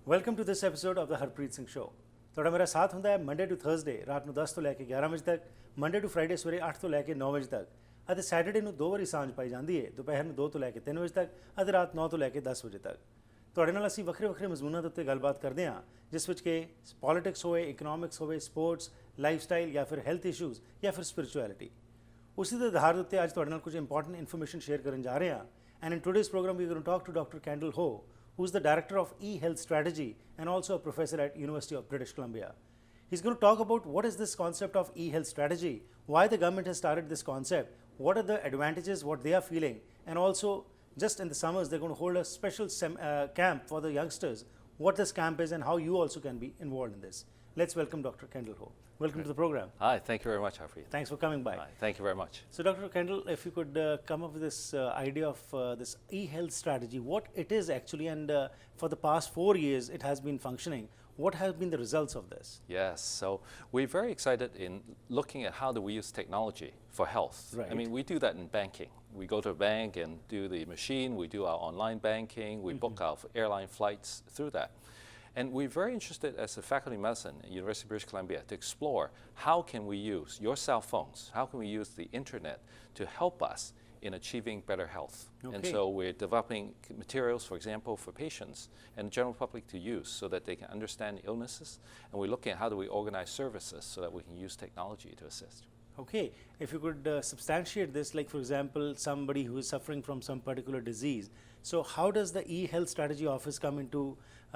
Welcome to this episode of the Harpreet Singh show. ਤੁਹਾਡਾ ਮੇਰਾ ਸਾਥ ਹੁੰਦਾ ਹੈ ਮੰਡੇ ਟੂ ਥਰਸਡੇ ਰਾਤ ਨੂੰ 10 ਤੋਂ ਲੈ ਕੇ 11 ਵਜੇ ਤੱਕ, ਮੰਡੇ ਟੂ ਫਰਾਈਡੇ ਸਵੇਰੇ 8 ਤੋਂ ਲੈ ਕੇ 9 ਵਜੇ ਤੱਕ, ਅਤੇ ਸੈਟਰਡੇ ਨੂੰ 2 ਵਾਰੀ ਸਾਂਝ ਪਾਈ ਜਾਂਦੀ ਹੈ, ਦੁਪਹਿਰ ਨੂੰ 2 ਤੋਂ ਲੈ ਕੇ 3 ਵਜੇ ਤੱਕ ਅਤੇ ਰਾਤ 9 ਤੋਂ ਲੈ ਕੇ 10 ਵਜੇ ਤੱਕ। ਤੁਹਾਡੇ ਨਾਲ ਅਸੀਂ ਵੱਖਰੇ ਵੱਖਰੇ ਮਜ਼ਮੂਨਾਂ ਦੇ ਉੱਤੇ ਗੱਲਬਾਤ ਕਰਦੇ ਹਾਂ, ਜਿਸ ਵਿੱਚ ਕਿ ਪੋਲੀਟਿਕਸ ਹੋਵੇ, ਇਕਨੋਮਿਕਸ ਹੋਵੇ, ਸਪੋਰਟਸ, ਲਾਈਫਸਟਾਈਲ ਜਾਂ ਫਿਰ ਹੈਲਥ ਇਸ਼ੂਜ਼ ਜਾਂ ਫਿਰ ਸਪਿਰਿਚੁਅਲਿਟੀ। ਉਸੇ ਦੇ ਆਧਾਰ ਦੇ ਉੱਤੇ ਅੱਜ ਤੁਹਾਡੇ ਨਾਲ ਕੁਝ ਇੰਪੋਰਟੈਂਟ ਇਨਫੋਰਮੇਸ਼ਨ ਸ਼ੇਅਰ ਕਰਨ ਜਾ ਰਹੇ ਹਾਂ। And in today's programme we going to talk to doctor Kendall who, who's the director of EHealth strategy and also a professor at University of British Columbia. He's going to talk about what is this concept of EHealth strategy, why the government has started this concept, what are the advantages, what they are feeling, and also just in the summers they're going to hold a special camp for the youngsters, what this camp is and how you also can be involved in this. Let's welcome Dr. Kendall Ho. Welcome to the program. Hi, thank you very much, Harpreet. Thanks for coming by. Hi, thank you very much. So Dr. Kendall, if you could come up with this idea of this e-health strategy, what it is actually, and for the past 4 years it has been functioning. What have been the results of this? Yes, so we're very excited in looking at how do we use technology for health. Right. I mean, we do that in banking. We go to a bank and do the machine, we do our online banking, we book our airline flights through that. And we're very interested as a faculty of medicine at University of British Columbia to explore how can we use your cell phones, how can we use the internet to help us in achieving better health. Okay. And so we're developing materials, for example, for patients and the general public to use so that they can understand illnesses. And we're looking at how do we organize services so that we can use technology to assist. Okay, if you could substantiate this, like for example, somebody who is suffering from some particular disease. So how does the e-health strategy office come into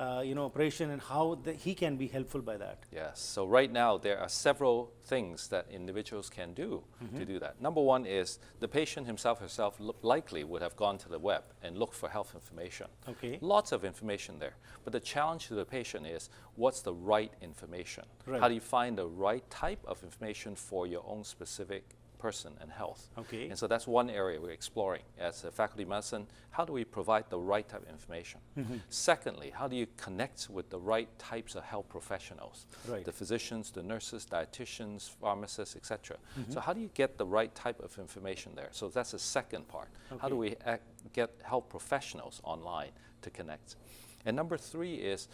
operation, and how he can be helpful by that? Yes, so right now there are several things that individuals can do to do that. Number one is the patient himself or herself likely would have gone to the web and looked for health information. Okay. Lots of information there, but the challenge to the patient is what's the right information? Right. How do you find the right type of information for your own specific person and health? Okay. And so that's one area we're exploring as a faculty of medicine. How do we provide the right type of information? Secondly, how do you connect with the right types of health professionals? Right. The physicians, the nurses, dietitians, pharmacists, etc. So how do you get the right type of information there? So that's the second part. Okay. How do we get health professionals online to connect? And number three is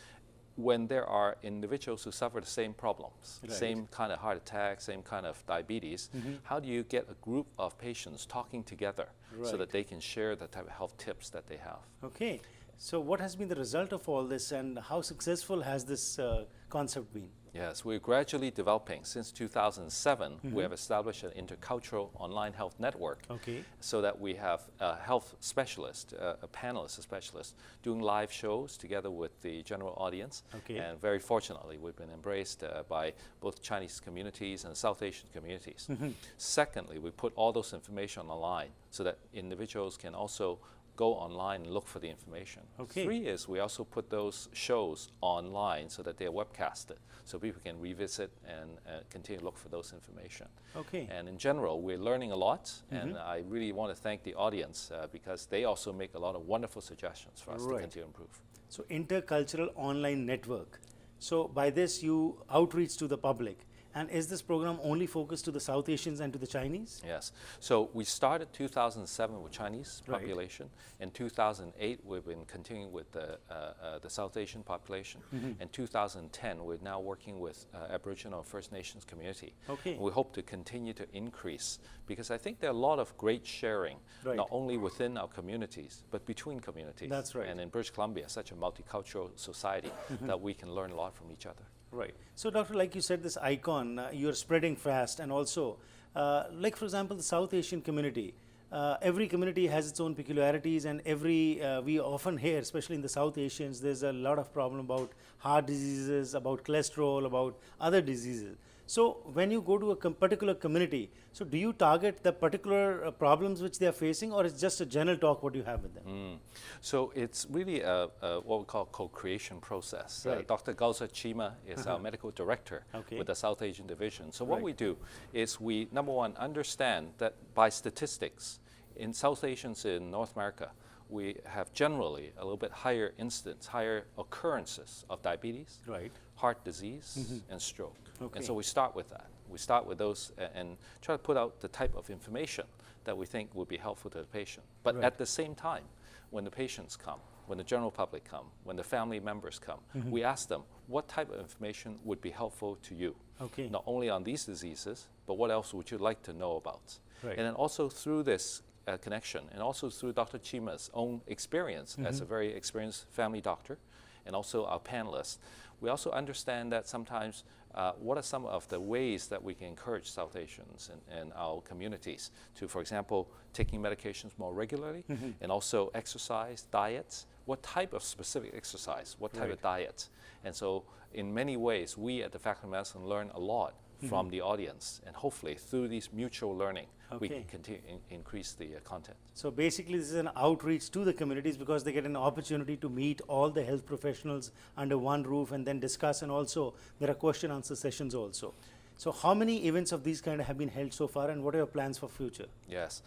when there are individuals who suffer the same problems, Right. same kind of heart attack, same kind of diabetes, how do you get a group of patients talking together Right. so that they can share the type of health tips that they have? Okay, so what has been the result of all this, and how successful has this concept been? Yes, we're gradually developing. Since 2007, we have established an intercultural online health network. Okay. So that we have a health specialist, a panelist, a specialist, doing live shows together with the general audience. Okay. And very fortunately, we've been embraced by both Chinese communities and South Asian communities. Secondly, we put all those information online so that individuals can also go online and look for the information. Okay. Three is we also put those shows online so that they are webcasted, so people can revisit and continue to look for those information. Okay. And in general, we're learning a lot, and I really want to thank the audience because they also make a lot of wonderful suggestions for us to Right. continue to improve. So intercultural online network. So by this you outreach to the public. And is this program only focused to the South Asians and to the Chinese? Yes. So we started 2007 with Chinese Right. population. In 2008, we've been continuing with the South Asian population. In 2010, we're now working with Aboriginal and First Nations community. Okay. And we hope to continue to increase because I think there are a lot of great sharing, Right. not only within our communities, but between communities. That's right. And in British Columbia, such a multicultural society, that we can learn a lot from each other. Right. So doctor, like you said, this icon, you're spreading fast, and also, like for example, the South Asian community, every community has its own peculiarities, and we often hear, especially in the South Asians, there's a lot of problem about heart diseases, about cholesterol, about other diseases. So when you go to a particular community, so do you target the particular problems which they are facing, or it's just a general talk what you have with them? So it's really what we call co-creation process. Right. Dr. Gauza Chima is our medical director Okay. with the South Asian division. So what Right. we do is we, number one, understand that by statistics, in South Asians in North America, we have generally a little bit higher incidence, higher occurrences of diabetes, Right. heart disease, and stroke. Okay. And so we start with that. We start with those and try to put out the type of information that we think would be helpful to the patient. But Right. at the same time, when the patients come, when the general public come, when the family members come, we ask them, what type of information would be helpful to you? Okay. Not only on these diseases, but what else would you like to know about? Right. And then also through this connection, and also through Dr. Chima's own experience as a very experienced family doctor, and also our panelists, we also understand that sometimes what are some of the ways that we can encourage South Asians and our communities to, for example, taking medications more regularly, and also exercise, diets, what type of specific exercise, what type of diet. And so in many ways, we at the Faculty of Medicine learn a lot from the audience, and hopefully through these mutual learning, we Okay. can continue increase the content. So basically, this is an outreach to the communities because they get an opportunity to meet all the health professionals under one roof and then discuss, and also there are question answer sessions also. So how many events of these kind have been held so far, and what are your plans for future? Yes,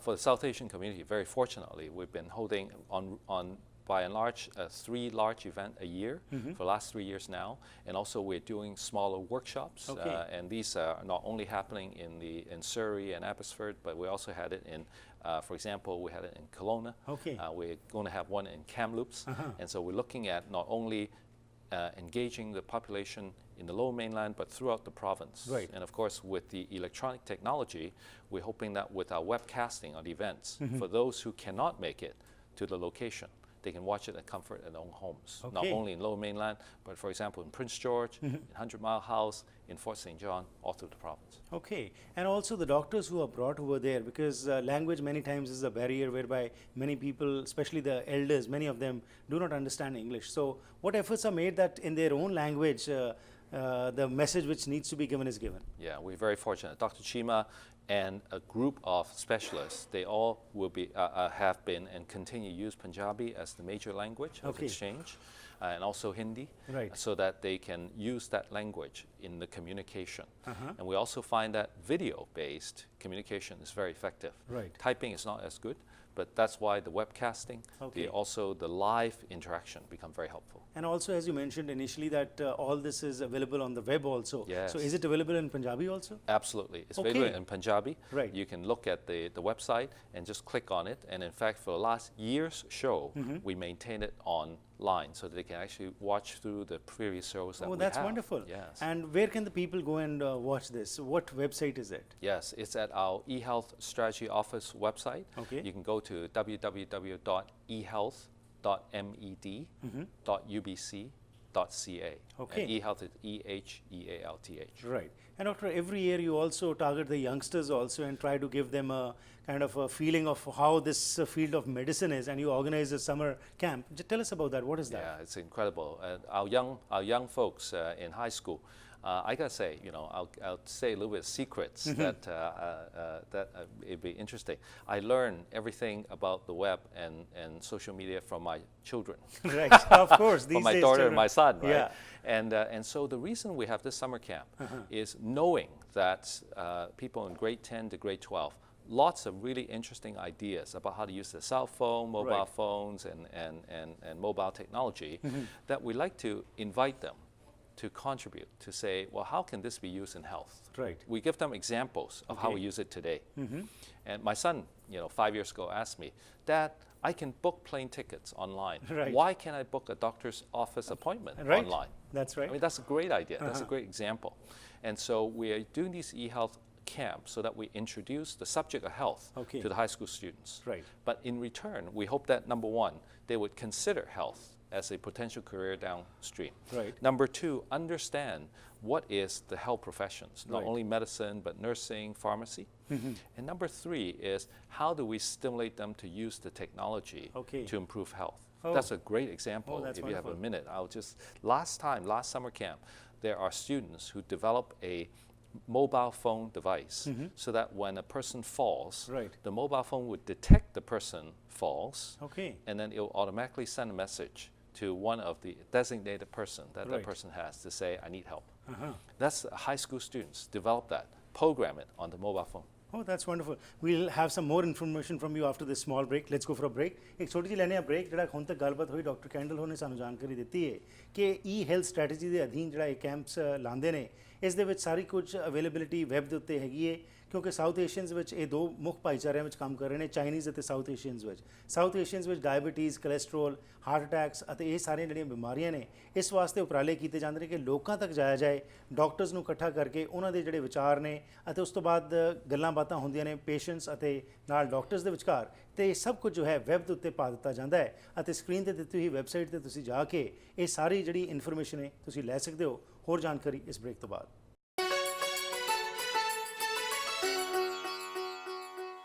for the South Asian community, very fortunately, we've been holding on by and large 3 large events a year for the last 3 years now, and also we're doing smaller workshops. Okay. And these are not only happening in Surrey and Abbotsford, but we also had it in, for example, we had it in Kelowna. Okay. We're going to have one in Kamloops, and so we're looking at not only engaging the population in the Lower Mainland, but throughout the province. Right. And of course, with the electronic technology, we're hoping that with our webcasting on events, for those who cannot make it to the location, they can watch it at comfort in their own homes. Not Okay. only in Lower Mainland, but for example in Prince George, in 100 Mile House, in Fort St. John, all through the province. Okay, and also the doctors who are brought over there, because language many times is a barrier whereby many people, especially the elders, many of them do not understand English. So what efforts are made that in their own language, the message which needs to be given is given? Yeah, we're very fortunate. Dr. Chima and a group of specialists, they all will be, have been and continue to use Punjabi as the major language of Okay. exchange, and also Hindi, Right. so that they can use that language in the communication. And we also find that video-based communication is very effective. Right. Typing is not as good, but that's why the webcasting, Okay. also the live interaction become very helpful. And also, as you mentioned initially, that all this is available on the web also. Yes. So is it available in Punjabi also? Absolutely. It's Okay. available in Punjabi. Right. You can look at the website and just click on it. And in fact, for the last year's show, we maintain it online so that they can actually watch through the previous shows that Oh, we that's have. wonderful. Yes. And where can the people go and watch this? What website is it? Yes, it's at our eHealth Strategy Office website. Okay. You can go to www.ehealth.med.ubc.ca. Okay. And eHealth is EHealth. Right. And doctor, every year you also target the youngsters also and try to give them a kind of a feeling of how this field of medicine is, and you organize a summer camp. Tell us about that. What is that? Yeah, it's incredible. Our young folks in high school, I gotta say, I'll say a little bit of secrets that it'd be interesting. I learn everything about the web and social media from my children. Right. Of course. These From my days daughter children- and my son, right? Yeah. And so the reason we have this summer camp is knowing that people in grade 10 to grade 12, lots of really interesting ideas about how to use the cell phone, mobile Right. phones, and mobile technology, that we like to invite them to contribute, to say, well, how can this be used in health? Right. We give them examples of how we use it today. And my son, 5 years ago, asked me, Dad, I can book plane tickets online. Right. Why can't I book a doctor's office appointment Right. online? That's right. I mean, that's a great idea. That's a great example. And so we are doing these eHealth camps so that we introduce the subject of health Okay. to the high school students. Right. But in return, we hope that, number one, they would consider health as a potential career downstream. Right. Number two, understand what is the health professions, not Right. only medicine, but nursing, pharmacy. And number three is how do we stimulate them to use the technology Okay. to improve health? Oh. That's a great example. Oh, that's if you have a wonderful. minute, I'll just, last summer camp, there are students who develop a mobile phone device so that when a person falls, Right. the mobile phone would detect the person falls, Okay. and then it will automatically send a message to one of the designated person that Right. that person has to say, I need help. Uh-huh. That's high school students develop that, program it on the mobile phone. Oh, that's wonderful. We'll have some more information from you after this small break. Let's go for a break. ਇੱਕ ਛੋਟੀ ਜਿਹੀ ਲੈਣੇ ਆ break. ਜਿਹੜਾ ਹੁਣ ਤੱਕ ਗੱਲਬਾਤ ਹੋਈ ਡਾਕਟਰ ਕੈਂਡਲ ਹੋ ਨੇ ਸਾਨੂੰ ਜਾਣਕਾਰੀ ਦਿੱਤੀ ਹੈ ਕਿ ਈ-ਹੈਲਥ ਸਟ੍ਰੈਟਜੀ ਦੇ ਅਧੀਨ ਜਿਹੜਾ ਇਹ ਕੈਂਪਸ ਲਾਉਂਦੇ ਨੇ ਇਸ ਦੇ ਵਿੱਚ ਸਾਰੀ ਕੁਝ ਅਵੇਲੇਬਿਲਿਟੀ ਵੈਬ ਦੇ ਉੱਤੇ ਹੈਗੀ ਹੈ ਕਿਉਂਕਿ ਸਾਊਥ ਏਸ਼ੀਅਨਸ ਵਿੱਚ ਇਹ ਦੋ ਮੁੱਖ ਭਾਈਚਾਰਿਆਂ ਵਿੱਚ ਕੰਮ ਕਰ ਰਹੇ ਨੇ ਚਾਈਨੀਜ਼ ਅਤੇ ਸਾਊਥ ਏਸ਼ੀਅਨਸ ਵਿੱਚ। ਸਾਊਥ ਏਸ਼ੀਅਨਸ ਵਿੱਚ ਡਾਇਬੀਟੀਜ਼, ਕੋਲੈਸਟਰੋਲ, ਹਾਰਟ ਅਟੈਕਸ ਅਤੇ ਇਹ ਸਾਰੀਆਂ ਜਿਹੜੀਆਂ ਬਿਮਾਰੀਆਂ ਨੇ ਇਸ ਵਾਸਤੇ ਉਪਰਾਲੇ ਕੀਤੇ ਜਾਂਦੇ ਨੇ ਕਿ ਲੋਕਾਂ ਤੱਕ ਜਾਇਆ ਜਾਏ, ਡਾਕਟਰਸ ਨੂੰ ਇਕੱਠਾ ਕਰਕੇ ਉਹਨਾਂ ਦੇ ਜਿਹੜੇ ਵਿਚਾਰ ਨੇ ਅਤੇ ਉਸ ਤੋਂ ਬਾਅਦ ਗੱਲਾਂ ਬਾਤਾਂ ਹੁੰਦੀਆਂ ਨੇ ਪੇਸ਼ੈਂਟਸ ਅਤੇ ਨਾਲ ਡਾਕਟਰਸ ਦੇ ਵਿਚਕਾਰ ਤੇ ਇਹ ਸਭ ਕੁਝ ਜੋ ਹੈ ਵੈਬ ਦੇ ਉੱਤੇ ਪਾ ਦਿੱਤਾ ਜਾਂਦਾ ਹੈ ਅਤੇ ਸਕਰੀਨ ਤੇ ਦਿੱਤੀ ਹੋਈ ਵੈਬਸਾਈਟ ਤੇ ਤੁਸੀਂ ਜਾ ਕੇ ਇਹ ਸਾਰੀ ਜਿਹੜੀ ਇਨਫੋਰਮੇਸ਼ਨ ਹੈ ਤੁਸੀਂ ਲੈ ਸਕਦੇ ਹੋ। ਹੋਰ ਜਾਣਕਾਰੀ ਇਸ ਬ੍ਰੇਕ ਤੋਂ ਬਾਅਦ।